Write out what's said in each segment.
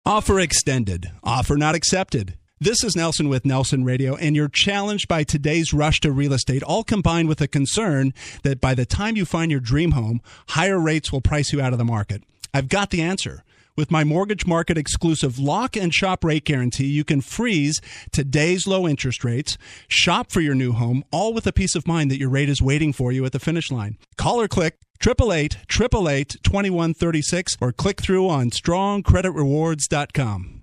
Offer extended. Offer not accepted. This is Nelson with Nelson Radio, and you're challenged by today's rush to real estate, all combined with a concern that by the time you find your dream home, higher rates will price you out of the market. I've got the answer. With my Mortgage Market exclusive lock and shop rate guarantee, you can freeze today's low interest rates, shop for your new home, all with a peace of mind that your rate is waiting for you at the finish line. Call or click 888-888-2136 or click through on strongcreditrewards.com.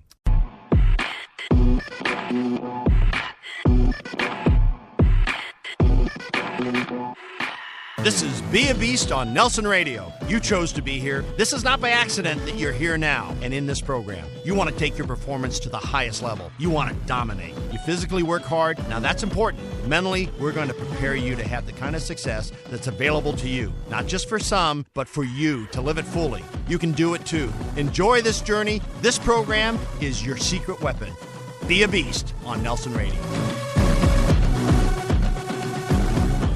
This is Be a Beast on Nelson Radio. You chose to be here. This is not by accident that you're here now and in this program. You want to take your performance to the highest level. You want to dominate. You physically work hard. Now that's important. Mentally, we're going to prepare you to have the kind of success that's available to you. Not just for some, but for you to live it fully. You can do it too. Enjoy this journey. This program is your secret weapon. Be a Beast on Nelson Radio.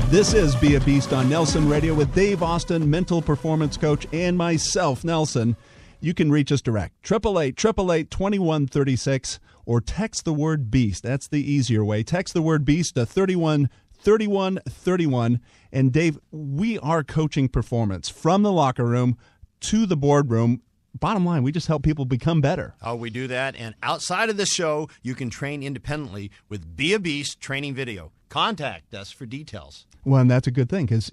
This is Be a Beast on Nelson Radio with Dave Austin, mental performance coach, and myself, Nelson. You can reach us direct, 888-888-2136, or text the word BEAST. That's the easier way. Text the word BEAST to 313131. And Dave, we are coaching performance from the locker room to the boardroom. Bottom line, we just help people become better. Oh, we do that. And outside of the show, you can train independently with Be a Beast training video. Contact us for details. Well, and that's a good thing because,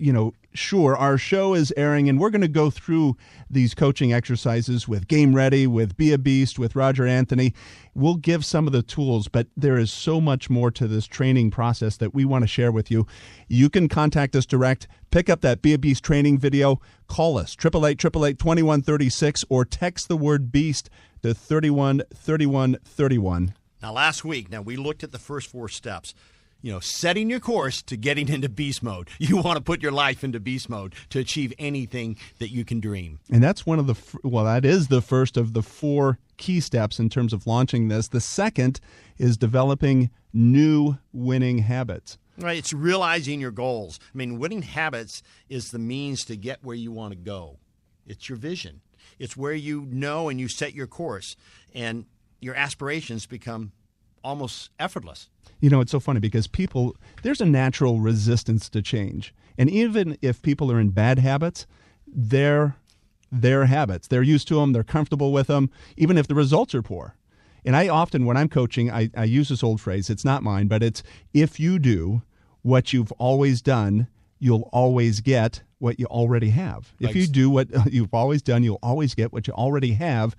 sure, our show is airing and we're going to go through these coaching exercises with Game Ready, with Be a Beast, with Roger Anthony. We'll give some of the tools, but there is so much more to this training process that we want to share with you. You can contact us direct, pick up that Be a Beast training video, call us, 888-888-2136, or text the word BEAST to 313131. Now, last week, we looked at the first 4 steps. Setting your course to getting into beast mode. You want to put your life into beast mode to achieve anything that you can dream. And that's that is the first of the 4 key steps in terms of launching this. The second is developing new winning habits. Right, it's realizing your goals. Winning habits is the means to get where you want to go. It's your vision. It's where you know and you set your course, and your aspirations become almost effortless. It's so funny because there's a natural resistance to change. And even if people are in bad habits, they're habits. They're used to them. They're comfortable with them, even if the results are poor. And I often, when I'm coaching, I use this old phrase. It's not mine, but it's, if you do what you've always done, you'll always get what you already have. If you do what you've always done, you'll always get what you already have.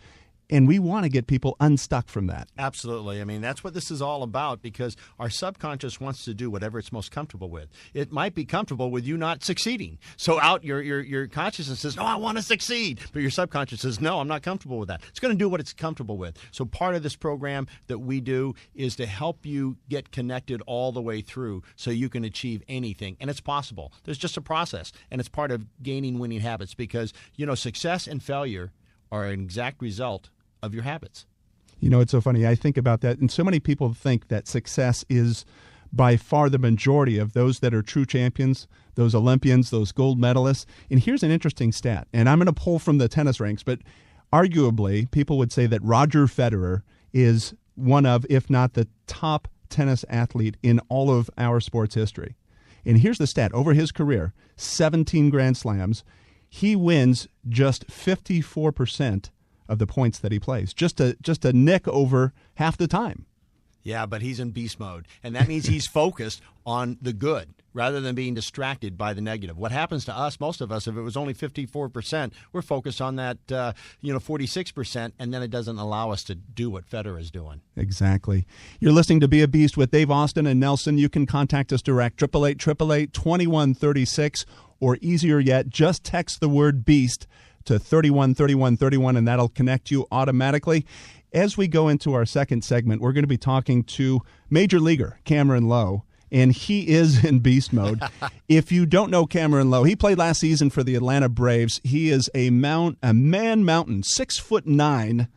And we want to get people unstuck from that. Absolutely. That's what this is all about, because our subconscious wants to do whatever it's most comfortable with. It might be comfortable with you not succeeding. So your consciousness says, no, I want to succeed. But your subconscious says, no, I'm not comfortable with that. It's going to do what it's comfortable with. So part of this program that we do is to help you get connected all the way through so you can achieve anything. And it's possible. There's just a process. And it's part of gaining winning habits, because, success and failure are an exact result of your habits. It's so funny. I think about that, and so many people think that success is by far the majority of those that are true champions, those Olympians, those gold medalists. And here's an interesting stat, and I'm going to pull from the tennis ranks, but arguably people would say that Roger Federer is one of, if not the top tennis athlete in all of our sports history. And here's the stat. Over his career, 17 Grand Slams, he wins just 54% of the points that he plays, just a nick over half the time. Yeah, but he's in beast mode, and that means he's focused on the good rather than being distracted by the negative. What happens to us, most of us, if it was only 54%, we're focused on that 46%, and then it doesn't allow us to do what Federer is doing. Exactly. You're listening to Be a Beast with Dave Austin and Nelson. You can contact us direct, 888-888-2136, or easier yet, just text the word BEAST to 313131, and that'll connect you automatically. As we go into our second segment, we're going to be talking to Major Leaguer Kameron Loe, and he is in beast mode. If you don't know Kameron Loe, he played last season for the Atlanta Braves. He is a man mountain, 6'9",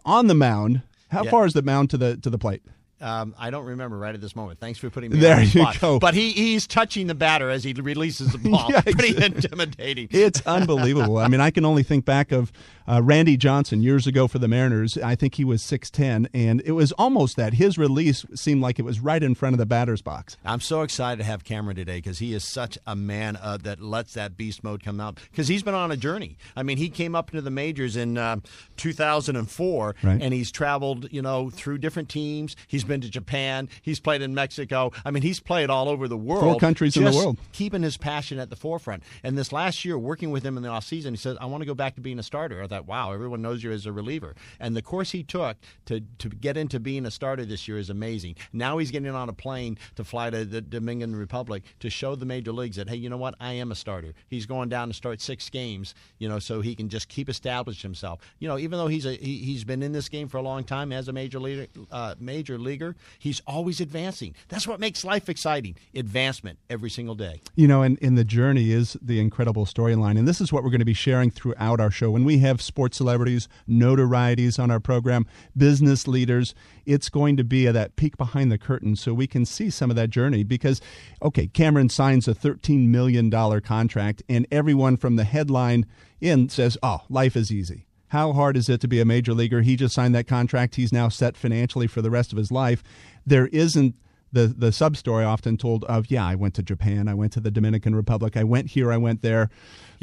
on the mound. How far is the mound to the plate? I don't remember right at this moment. Thanks for putting me there on the you spot. go. But he's touching the batter as he releases the ball. Yeah, Pretty exactly. intimidating. It's unbelievable. I mean, I can only think back of Randy Johnson years ago for the Mariners. I think he was 6'10", and it was almost that. His release seemed like it was right in front of the batter's box. I'm so excited to have Kameron today because he is such a man that lets that beast mode come out because he's been on a journey. I mean, he came up into the majors in 2004, right, and he's traveled, through different teams. He's been to Japan. He's played in Mexico. I mean, he's played all over the world. 4 countries in the world. Keeping his passion at the forefront. And this last year, working with him in the offseason, he said, I want to go back to being a starter. I thought, wow, everyone knows you as a reliever. And the course he took to get into being a starter this year is amazing. Now he's getting on a plane to fly to the Dominican Republic to show the major leagues that, hey, you know what? I am a starter. He's going down to start 6 games, so he can just keep establishing himself. Even though he's been in this game for a long time as a major leaguer, he's always advancing. That's what makes life exciting. Advancement every single day. And in the journey is the incredible storyline. And this is what we're going to be sharing throughout our show. When we have sports celebrities, notorieties on our program, business leaders, it's going to be that peek behind the curtain so we can see some of that journey. Because, okay, Kameron signs a $13 million contract, and everyone from the headline in says, oh, life is easy. How hard is it to be a major leaguer? He just signed that contract. He's now set financially for the rest of his life. There isn't the sub-story often told of, I went to Japan, I went to the Dominican Republic, I went here, I went there,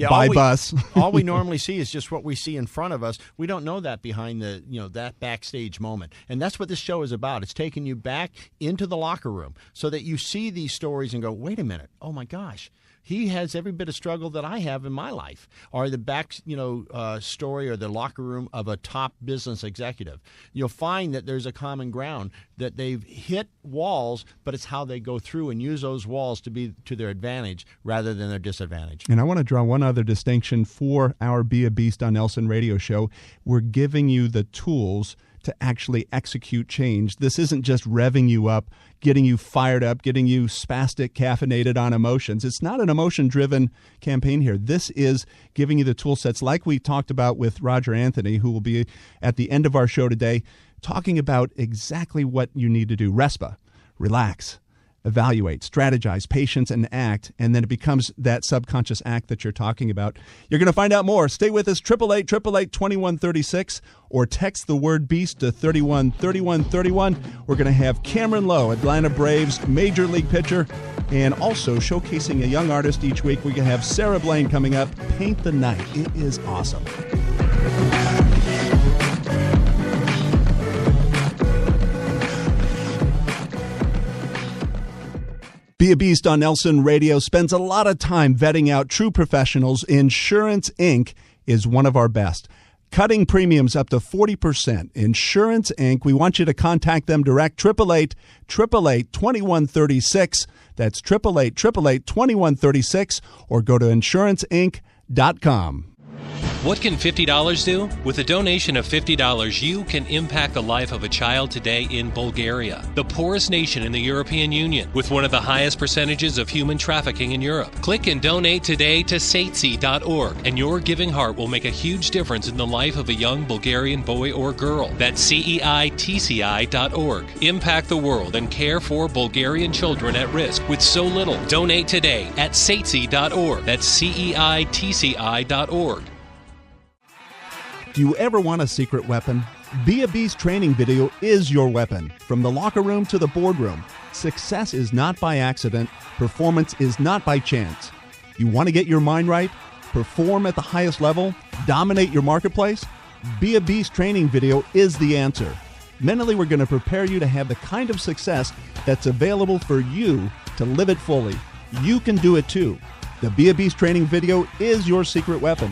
by bus. All we normally see is just what we see in front of us. We don't know that behind that backstage moment. And that's what this show is about. It's taking you back into the locker room so that you see these stories and go, wait a minute, oh my gosh. He has every bit of struggle that I have in my life, or the back, story or the locker room of a top business executive. You'll find that there's a common ground, that they've hit walls, but it's how they go through and use those walls to be to their advantage rather than their disadvantage. And I want to draw one other distinction for our Be a Beast on Nelson radio show. We're giving you the tools to actually execute change. This isn't just revving you up, getting you fired up, getting you spastic, caffeinated on emotions. It's not an emotion-driven campaign here. This is giving you the tool sets like we talked about with Roger Anthony, who will be at the end of our show today, talking about exactly what you need to do. RESPA, relax, evaluate, strategize, patience, and act, and then it becomes that subconscious act that you're talking about. You're going to find out more. Stay with us, 888-888-2136, or text the word BEAST to 313131. We're going to have Kameron Loe, Atlanta Braves Major League pitcher, and also showcasing a young artist each week. We're going to have Sarah Blaine coming up, Paint the Night. It is awesome. Be a Beast on Nelson Radio spends a lot of time vetting out true professionals. Insurance Inc. is one of our best. Cutting premiums up to 40%. Insurance Inc. We want you to contact them direct. 888-888-2136. That's 888-888-2136. Or go to insuranceinc.com. What can $50 do? With a donation of $50, you can impact the life of a child today in Bulgaria, the poorest nation in the European Union, with one of the highest percentages of human trafficking in Europe. Click and donate today to satesi.org, and your giving heart will make a huge difference in the life of a young Bulgarian boy or girl. That's CEITCI.org. Impact the world and care for Bulgarian children at risk with so little. Donate today at satesi.org. That's CEITCI.org. Do you ever want a secret weapon? Be a Beast training video is your weapon. From the locker room to the boardroom, success is not by accident. Performance is not by chance. You want to get your mind right? Perform at the highest level? Dominate your marketplace? Be a Beast training video is the answer. Mentally, we're going to prepare you to have the kind of success that's available for you to live it fully. You can do it too. The Be a Beast training video is your secret weapon.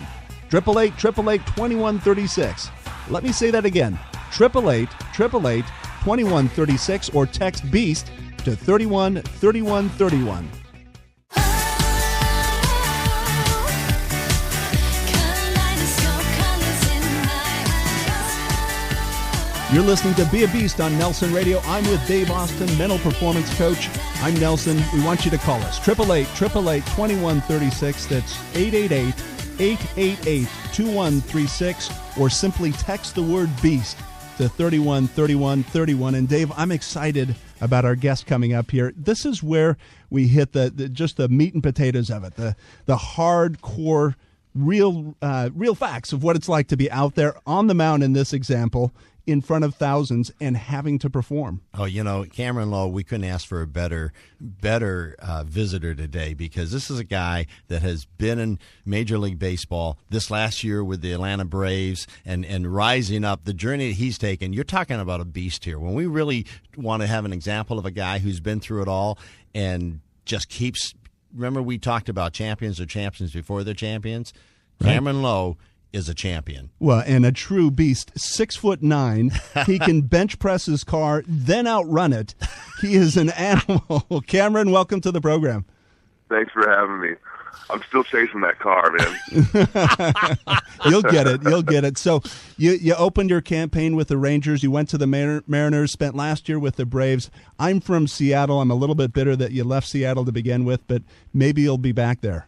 888-888-2136. Let me say that again. 888-888-2136 or text BEAST to 313131. You're listening to Be a Beast on Nelson Radio. I'm with Dave Austin, mental performance coach. I'm Nelson. We want you to call us. 888-888-2136. That's 888-888-2136. Or simply text the word BEAST to 31-31-31. And Dave, I'm excited about our guest coming up here. This is where we hit just the meat and potatoes of it, the hardcore, real facts of what it's like to be out there on the mound in this example, in front of thousands and having to perform. Oh, Kameron Loe, we couldn't ask for a better visitor today, because this is a guy that has been in Major League Baseball this last year with the Atlanta Braves and rising up, the journey that he's taken. You're talking about a beast here. When we really want to have an example of a guy who's been through it all and just keeps, remember we talked about champions are champions before they're champions? Right. Kameron Loe is a champion. Well, and a true beast. 6'9". He can bench press his car, then outrun it. He is an animal. Kameron, welcome to the program. Thanks for having me. I'm still chasing that car, man. You'll get it. You'll get it. So you opened your campaign with the Rangers. You went to the Mariners, spent last year with the Braves. I'm from Seattle. I'm a little bit bitter that you left Seattle to begin with, but maybe you'll be back there.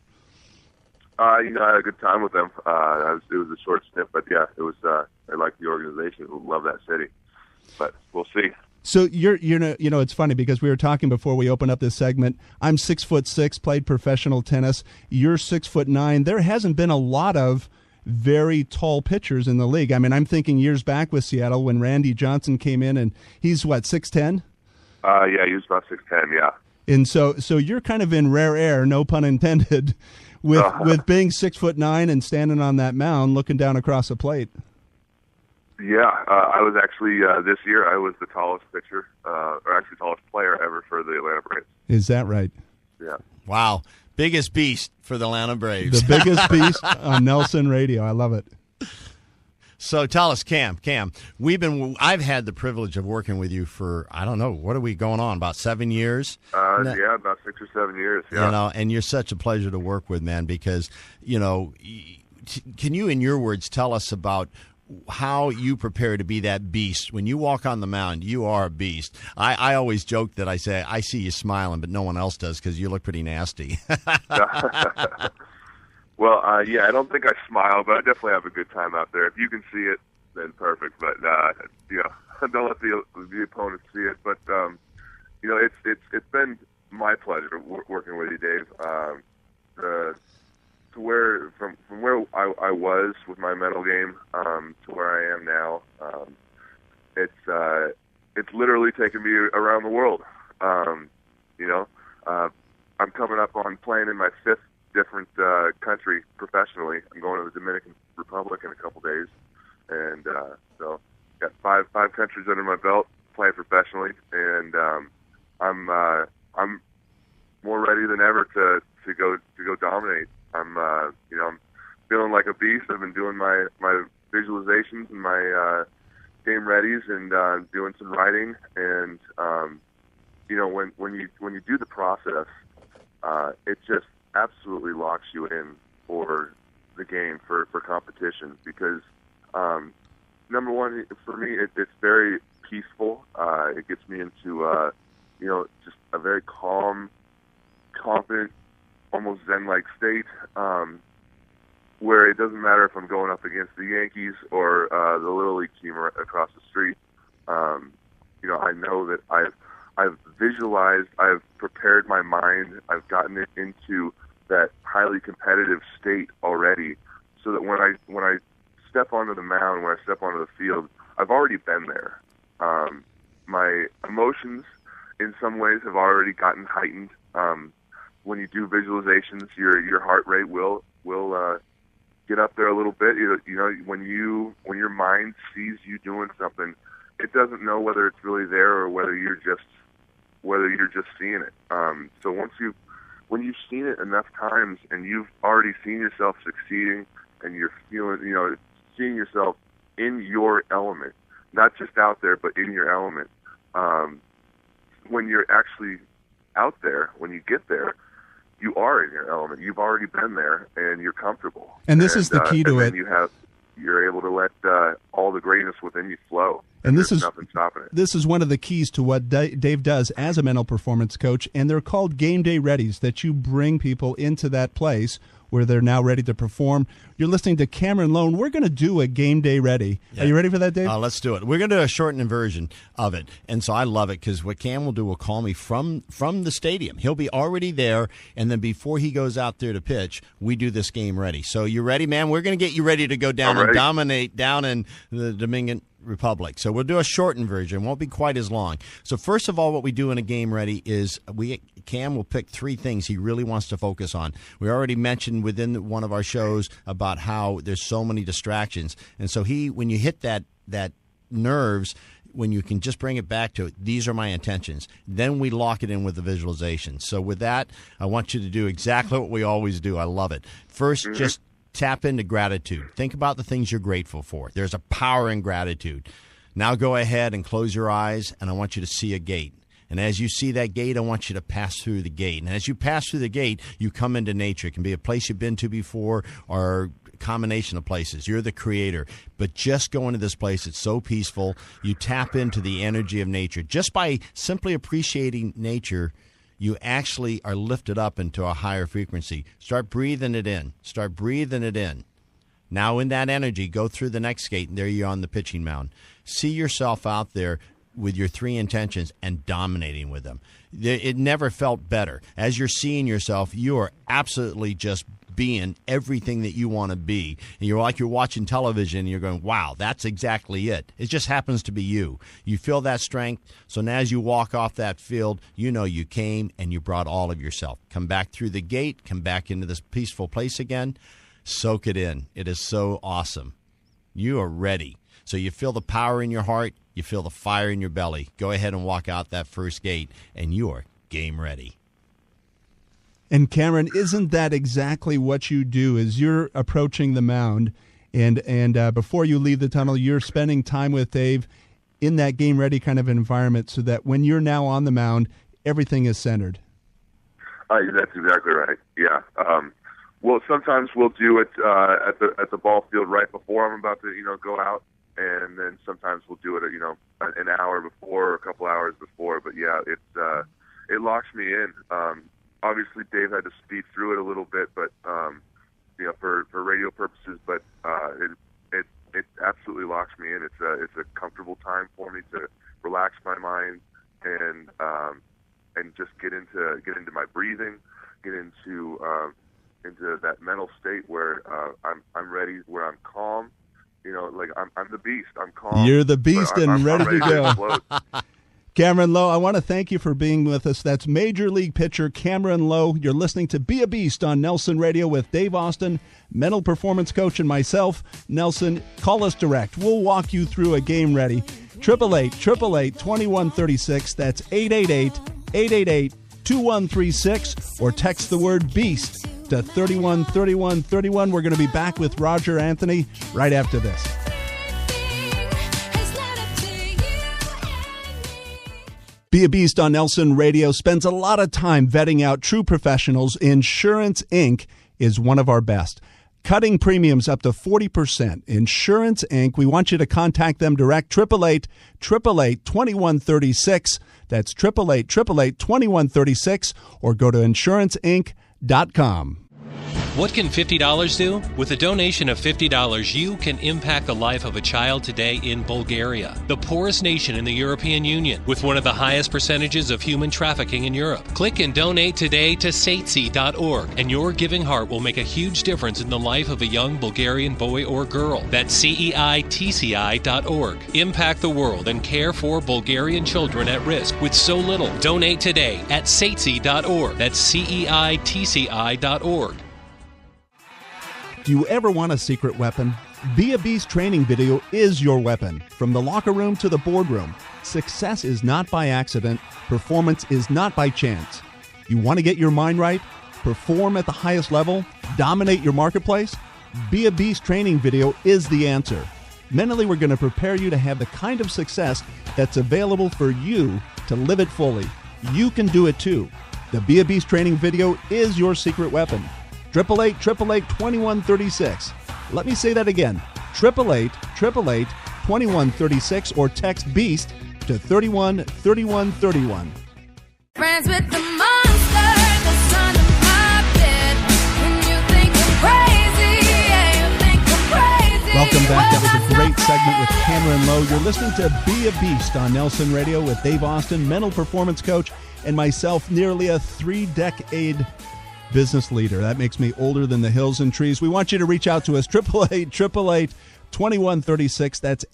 I had a good time with them. It was a short stint, but yeah, it was. I like the organization. Love that city, but we'll see. So it's funny because we were talking before we opened up this segment. I'm 6'6", played professional tennis. You're 6'9". There hasn't been a lot of very tall pitchers in the league. I mean, I'm thinking years back with Seattle when Randy Johnson came in, and he's what, 6'10"? Yeah, he was about 6'10". Yeah. And so you're kind of in rare air, no pun intended, with being 6'9" and standing on that mound, looking down across a plate. Yeah, I was actually this year. I was the tallest pitcher, or actually tallest player ever for the Atlanta Braves. Is that right? Yeah. Wow, biggest beast for the Atlanta Braves. The biggest beast on Nelson Radio. I love it. So tell us, Cam. I've had the privilege of working with you for, I don't know, what are we going on, about 7 years? Yeah, about 6 or 7 years. Yeah. And you're such a pleasure to work with, man, because, can you, in your words, tell us about how you prepare to be that beast? When you walk on the mound, you are a beast. I always joke that I say, I see you smiling, but no one else does because you look pretty nasty. Well, yeah, I don't think I smile, but I definitely have a good time out there. If you can see it, then perfect. But don't let the opponents see it. But it's been my pleasure working with you, Dave. From where I was with my mental game to where I am now, it's literally taken me around the world. I'm coming up on playing in my 5th different country professionally. I'm going to the Dominican Republic in a couple days, and so got five countries under my belt playing professionally, and I'm more ready than ever to go dominate. I'm feeling like a beast. I've been doing my visualizations and my game readies and doing some writing, and when you do the process, it just absolutely locks you in for the game, for competition, because number one, for me, it's very peaceful. It gets me into just a very calm, confident, almost zen-like state, where it doesn't matter if I'm going up against the Yankees or the Little League team across the street. I know that I've visualized, I've prepared my mind, I've gotten it into that highly competitive state already, so that when I step onto the mound, when I step onto the field, I've already been there. My emotions, in some ways, have already gotten heightened. When you do visualizations, your heart rate will get up there a little bit. When your mind sees you doing something, it doesn't know whether it's really there or whether you're just seeing it. So when you've seen it enough times and you've already seen yourself succeeding, and you're feeling, seeing yourself in your element, not just out there, but in your element. When you're actually out there, when you get there, you are in your element. You've already been there, and you're comfortable. And this is the key to it. You're able to let all the greatness within you flow. And this is nothing stopping it. This is one of the keys to what Dave does as a mental performance coach, and they're called game day readies, that you bring people into that place where they're now ready to perform. You're listening to Kameron Loe. We're going to do a Game Day Ready. Yeah. Are you ready for that, Dave? Let's do it. We're going to do a shortened version of it. And so I love it because what Cam will do will call me from the stadium. He'll be already there, and then before he goes out there to pitch, we do this Game Ready. So you ready, man? We're going to get you ready to go down and dominate down in the Dominican Republic. So we'll do a shortened version. It won't be quite as long. So first of all, what we do in a Game Ready is Cam will pick 3 things he really wants to focus on. We already mentioned within one of our shows about how there's so many distractions. And so when you hit that nerves, when you can just bring it back to these are my intentions, then we lock it in with the visualization. So with that, I want you to do exactly what we always do. I love it. First, just tap into gratitude. Think about the things you're grateful for. There's a power in gratitude. Now go ahead and close your eyes, and I want you to see a gate. And as you see that gate, I want you to pass through the gate. And as you pass through the gate, you come into nature. It can be a place you've been to before or a combination of places. You're the creator. But just go into this place. It's so peaceful. You tap into the energy of nature. Just by simply appreciating nature, you actually are lifted up into a higher frequency. Start breathing it in. Start breathing it in. Now in that energy, go through the next gate, and there you're on the pitching mound. See yourself out there with your 3 intentions and dominating with them. It never felt better. As you're seeing yourself, you are absolutely just being everything that you want to be. And you're like you're watching television and you're going, wow, that's exactly it. It just happens to be you. You feel that strength. So now as you walk off that field, you know you came and you brought all of yourself. Come back through the gate, come back into this peaceful place again. Soak it in. It is so awesome. You are ready. So you feel the power in your heart. You feel the fire in your belly. Go ahead and walk out that first gate, and you're game ready. And Cameron, isn't that exactly what you do as you're approaching the mound and before you leave the tunnel, you're spending time with Dave in that game ready kind of environment so that when you're now on the mound, everything is centered? That's exactly right. Yeah. Well, sometimes we'll do it at the ball field right before I'm about to go out. And then sometimes we'll do it, an hour before or a couple hours before. But yeah, it locks me in. Obviously, Dave had to speed through it a little bit, but for radio purposes. But it absolutely locks me in. It's a comfortable time for me to relax my mind and just get into my breathing, get into that mental state where I'm ready, where I'm calm. I'm the beast. I'm calm. You're the beast and ready to go. Float. Kameron Loe, I want to thank you for being with us. That's Major League pitcher Kameron Loe. You're listening to Be a Beast on Nelson Radio with Dave Austin, mental performance coach, and myself, Nelson. Call us direct. We'll walk you through a game ready. 888-888-2136. That's 888-888-2136. Or text the word BEAST to 313131. We're going to be back with Roger Anthony right after this. Be a Beast on Nelson Radio spends a lot of time vetting out true professionals. Insurance Inc. is one of our best. Cutting premiums up to 40%. Insurance Inc. We want you to contact them direct. 888-888-2136. That's 888-888-2136. Or go to insuranceinc.com. What can $50 do? With a donation of $50, you can impact the life of a child today in Bulgaria, the poorest nation in the European Union, with one of the highest percentages of human trafficking in Europe. Click and donate today to satesi.org, and your giving heart will make a huge difference in the life of a young Bulgarian boy or girl. That's CEITCI.org. Impact the world and care for Bulgarian children at risk with so little. Donate today at satesi.org. That's CEITCI.org. Do you ever want a secret weapon? Be a Beast training video is your weapon. From the locker room to the boardroom, success is not by accident. Performance is not by chance. You want to get your mind right? Perform at the highest level? Dominate your marketplace? Be a Beast training video is the answer. Mentally, we're going to prepare you to have the kind of success that's available for you to live it fully. You can do it too. The Be a Beast training video is your secret weapon. 888-888-2136. Let me say that again. 888-888-2136 or text BEAST to 313131. Friends with the monster that's under my bed. When you think Welcome back. That was a great segment with Kameron Loe. You're listening to Be a Beast on Nelson Radio with Dave Austin, mental performance coach, and myself, nearly a 3-decade business leader. That makes me older than the hills and trees. We want you to reach out to us, 888-888-2136. That's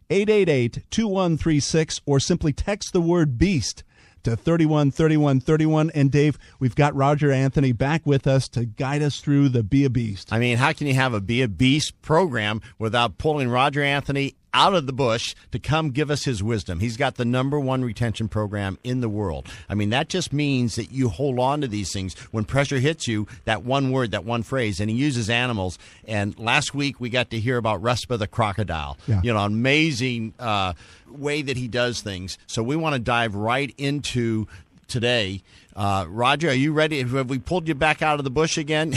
888-888-2136, or simply text the word BEAST to 313131. And Dave, we've got Roger Anthony back with us to guide us through the Be a Beast. I mean, how can you have a Be a Beast program without pulling Roger Anthony out of the bush to come give us his wisdom? He's got the #1 retention program in the world. I mean, that just means that you hold on to these things when pressure hits you, that one word, that one phrase, and he uses animals. And last week we got to hear about Ruspa the crocodile. Yeah. You know, amazing way that he does things. So we want to dive right into today. Roger, are you ready? Have we pulled you back out of the bush again?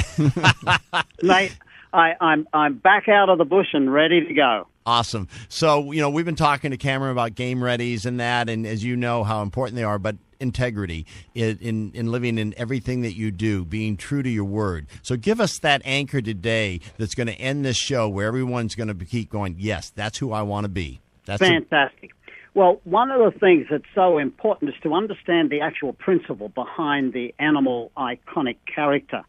Mate, I'm back out of the bush and ready to go. Awesome. So, you know, we've been talking to Cameron about game readies and that, and as you know how important they are, but integrity in living in everything that you do, being true to your word. So give us that anchor today that's going to end this show where everyone's going to keep going, yes, that's who I want to be. That's fantastic. Well, one of the things that's so important is to understand the actual principle behind the animal iconic character.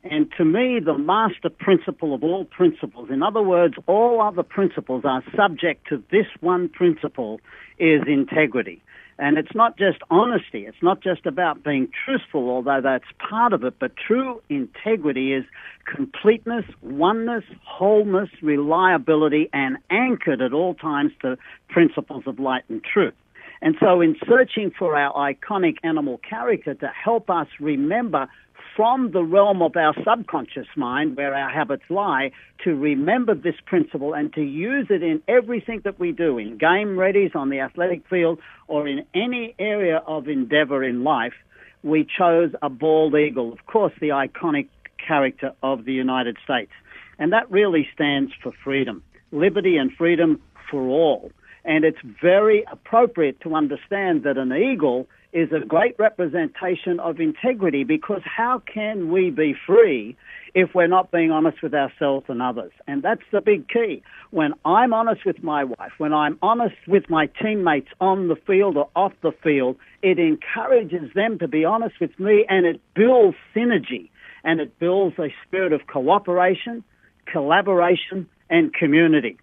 And to me, the master principle of all principles, in other words, all other principles are subject to this one principle, is integrity. And it's not just honesty. It's not just about being truthful, although that's part of it. But true integrity is completeness, oneness, wholeness, reliability, and anchored at all times to principles of light and truth. And so in searching for our iconic animal character to help us remember from the realm of our subconscious mind, where our habits lie, to remember this principle and to use it in everything that we do, in game readies, on the athletic field, or in any area of endeavor in life, we chose a bald eagle, of course, the iconic character of the United States. And that really stands for freedom, liberty and freedom for all. And it's very appropriate to understand that an eagle is a great representation of integrity, because how can we be free if we're not being honest with ourselves and others? And that's the big key. When I'm honest with my wife, when I'm honest with my teammates on the field or off the field, it encourages them to be honest with me, and it builds synergy, and it builds a spirit of cooperation, collaboration, and community.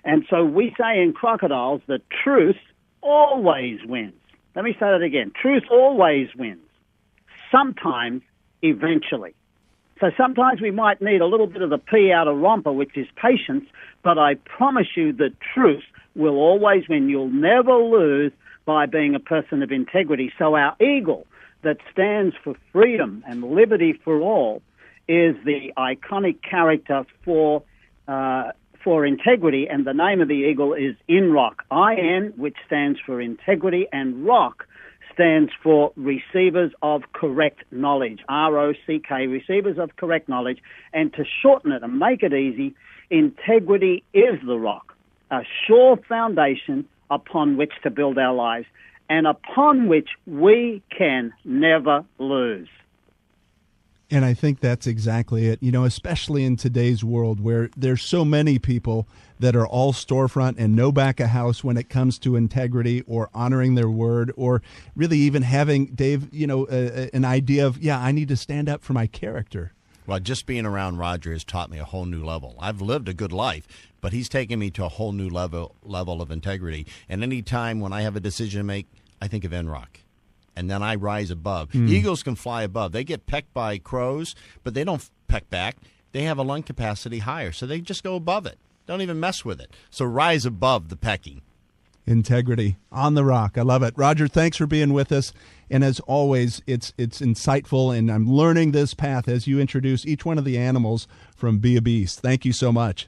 And so we say in crocodiles that truth always wins. Let me say that again. Truth always wins. Sometimes, eventually. So sometimes we might need a little bit of the pea out of romper, which is patience, but I promise you that truth will always win. You'll never lose by being a person of integrity. So our eagle that stands for freedom and liberty for all is the iconic character for integrity, and the name of the eagle is INROC. IN, which stands for integrity, and ROC stands for receivers of correct knowledge, ROCK, receivers of correct knowledge. And to shorten it and make it easy, integrity is the rock, a sure foundation upon which to build our lives and upon which we can never lose. And I think that's exactly it, you know, especially in today's world where there's so many people that are all storefront and no back of house when it comes to integrity or honoring their word, or really even having, Dave, you know, an idea of, yeah, I need to stand up for my character. Well, just being around Roger has taught me a whole new level. I've lived a good life, but he's taken me to a whole new level of integrity. And any time when I have a decision to make, I think of NROC. And then I rise above. Eagles can fly above. They get pecked by crows, but they don't peck back. They have a lung capacity higher, so they just go above it. Don't even mess with it. So rise above the pecking. Integrity on the rock. I love it. Roger, thanks for being with us. And as always, it's insightful, and I'm learning this path as you introduce each one of the animals from Be a Beast. Thank you so much.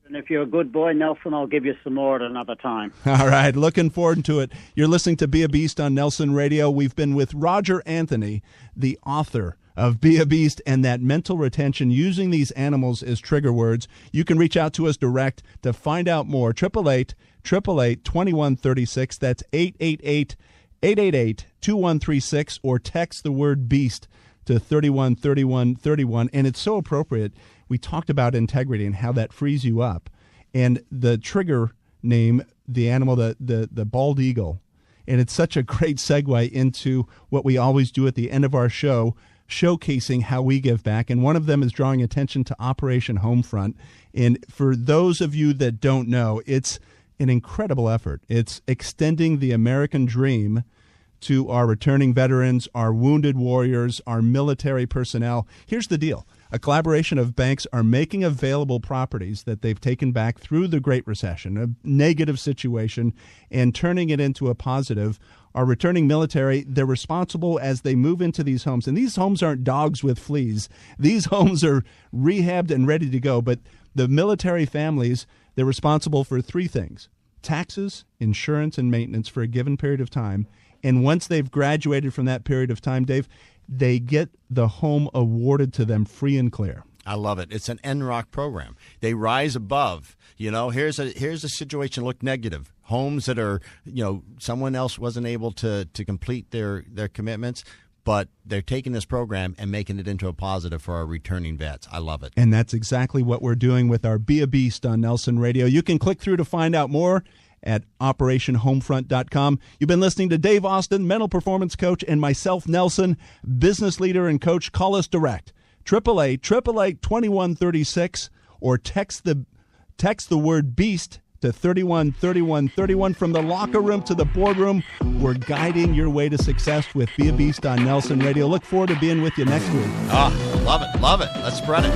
And if you're a good boy, Nelson, I'll give you some more at another time. All right. Looking forward to it. You're listening to Be a Beast on Nelson Radio. We've been with Roger Anthony, the author of Be a Beast and that mental retention, using these animals as trigger words. You can reach out to us direct to find out more. 888-888-2136. That's 888-888-2136, or text the word BEAST to 313131. And it's so appropriate. we talked about integrity and how that frees you up. And the trigger name, the animal, the bald eagle. And it's such a great segue into what we always do at the end of our show, showcasing how we give back. And one of them is drawing attention to Operation Homefront. And for those of you that don't know, it's an incredible effort. It's extending the American dream to our returning veterans, our wounded warriors, our military personnel. Here's the deal. A collaboration of banks are making available properties that they've taken back through the Great Recession, a negative situation, and turning it into a positive. Our returning military, they're responsible as they move into these homes. And these homes aren't dogs with fleas. These homes are rehabbed and ready to go. But the military families, they're responsible for three things: taxes, insurance, and maintenance for a given period of time. And once they've graduated from that period of time, Dave, they get the home awarded to them free and clear. I love it. It's an NROC program. They rise above. Here's a situation look negative. Homes that are, someone else wasn't able to complete their commitments, but they're taking this program and making it into a positive for our returning vets. I love it. And that's exactly what we're doing with our Be a Beast on Nelson Radio. You can click through to find out more at OperationHomefront.com. You've been listening to Dave Austin, mental performance coach, and myself, Nelson, business leader and coach. Call us direct, 888-888-2136, or text the word BEAST to 313131. From the locker room to the boardroom, we're guiding your way to success with Be a Beast on Nelson Radio. Look forward to being with you next week. Love it. Let's spread it.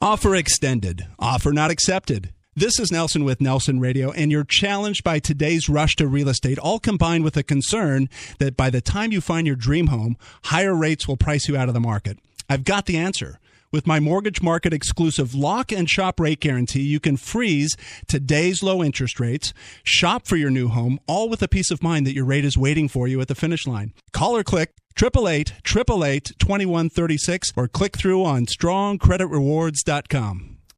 Offer extended. Offer not accepted. This is Nelson with Nelson Radio, and you're challenged by today's rush to real estate, all combined with a concern that by the time you find your dream home, higher rates will price you out of the market. I've got the answer. With my Mortgage Market exclusive lock and shop rate guarantee, you can freeze today's low interest rates, shop for your new home, all with a peace of mind that your rate is waiting for you at the finish line. Call or click 888-888-2136 or click through on strongcreditrewards.com.